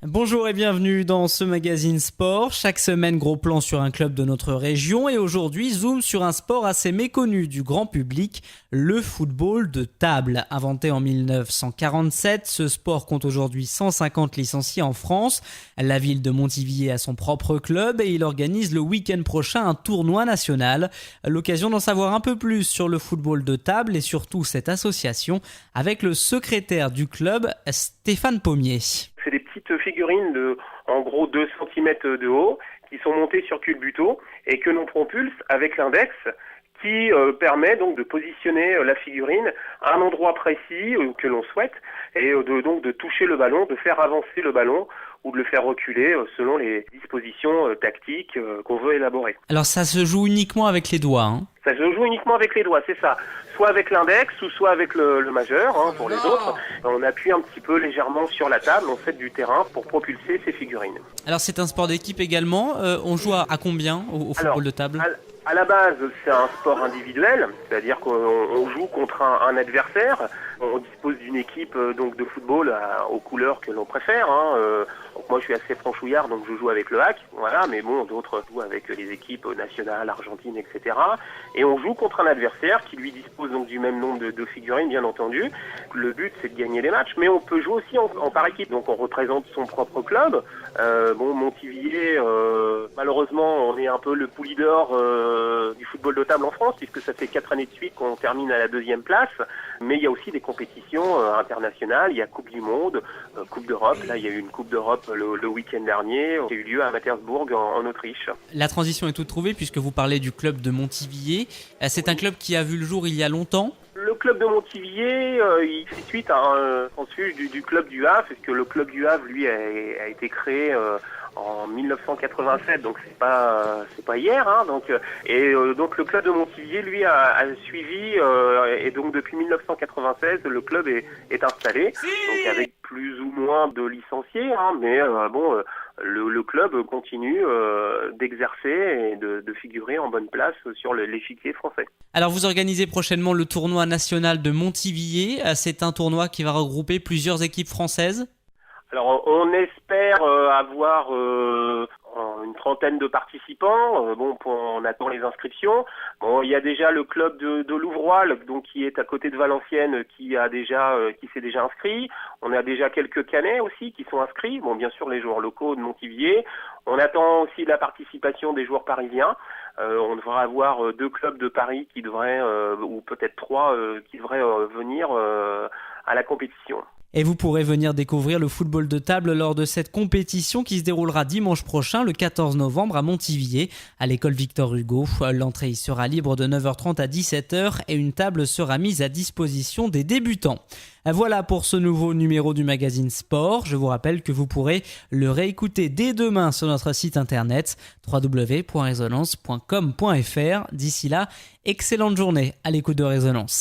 Bonjour et bienvenue dans ce magazine sport. Chaque semaine, gros plan sur un club de notre région et aujourd'hui, zoom sur un sport assez méconnu du grand public, le football de table. Inventé en 1947, ce sport compte aujourd'hui 150 licenciés en France. La ville de Montivier a son propre club et il organise le week-end prochain un tournoi national. L'occasion d'en savoir un peu plus sur le football de table et surtout cette association avec le secrétaire du club, Stéphane Pommier. C'est des petites figurines de, en gros, 2 centimètres de haut qui sont montées sur culbuto et que l'on propulse avec l'index qui permet donc de positionner la figurine à un endroit précis que l'on souhaite et donc de toucher le ballon, de faire avancer le ballon ou de le faire reculer selon les dispositions tactiques qu'on veut élaborer. Alors ça se joue uniquement avec les doigts, hein ? Ça se joue uniquement avec les doigts, c'est ça. Soit avec l'index ou soit avec le majeur, pour les autres. On appuie un petit peu légèrement sur la table, on fait du terrain pour propulser ces figurines. Alors c'est un sport d'équipe également. On joue à combien au football de table ? À la base, c'est un sport individuel, c'est-à-dire qu'on joue contre un adversaire. On dispose d'une équipe donc de football aux couleurs que l'on préfère. Donc moi, je suis assez franchouillard, donc je joue avec le hack, voilà. Mais bon, d'autres jouent avec les équipes nationales, argentines, etc. Et on joue contre un adversaire qui lui dispose donc du même nombre de figurines, bien entendu. Le but, c'est de gagner les matchs, mais on peut jouer aussi en par équipe. Donc on représente son propre club. Montivier, malheureusement, on est un peu le pou leader du football de table en France, puisque ça fait 4 années de suite qu'on termine à la 2e place. Mais il y a aussi des compétitions internationales, il y a Coupe du Monde, Coupe d'Europe. Là, il y a eu une Coupe d'Europe le week-end dernier, qui a eu lieu à Mattersburg en Autriche. La transition est toute trouvée puisque vous parlez du club de Montivier. C'est un club qui a vu le jour il y a longtemps. Le club de Montivier, il fait suite à un transfuge du club du Havre, parce que le club du Havre, lui, a été créé en 1987, donc c'est pas hier, donc le club de Montivier, lui, a suivi et donc depuis 1996, le club est installé, donc avec plus ou moins de licenciés, mais le club continue d'exercer et de figurer en bonne place sur l'échiquier français. Alors vous organisez prochainement le tournoi national de Montivier. C'est un tournoi qui va regrouper plusieurs équipes françaises. Alors on espère avoir une trentaine de participants. On attend les inscriptions. Il y a déjà le club de Louvroy, donc qui est à côté de Valenciennes, qui s'est déjà inscrit. On a déjà quelques Canets aussi qui sont inscrits. Bien sûr les joueurs locaux de Montivier. On attend aussi la participation des joueurs parisiens. On devrait avoir 2 clubs de Paris qui devraient, ou peut-être 3, qui devraient venir à la compétition. Et vous pourrez venir découvrir le football de table lors de cette compétition qui se déroulera dimanche prochain, le 14 novembre, à Montivier, à l'école Victor Hugo. L'entrée y sera libre de 9h30 à 17h et une table sera mise à disposition des débutants. Voilà pour ce nouveau numéro du magazine Sport. Je vous rappelle que vous pourrez le réécouter dès demain sur notre site internet www.resonance.com.fr. D'ici là, excellente journée à l'écoute de Résonance.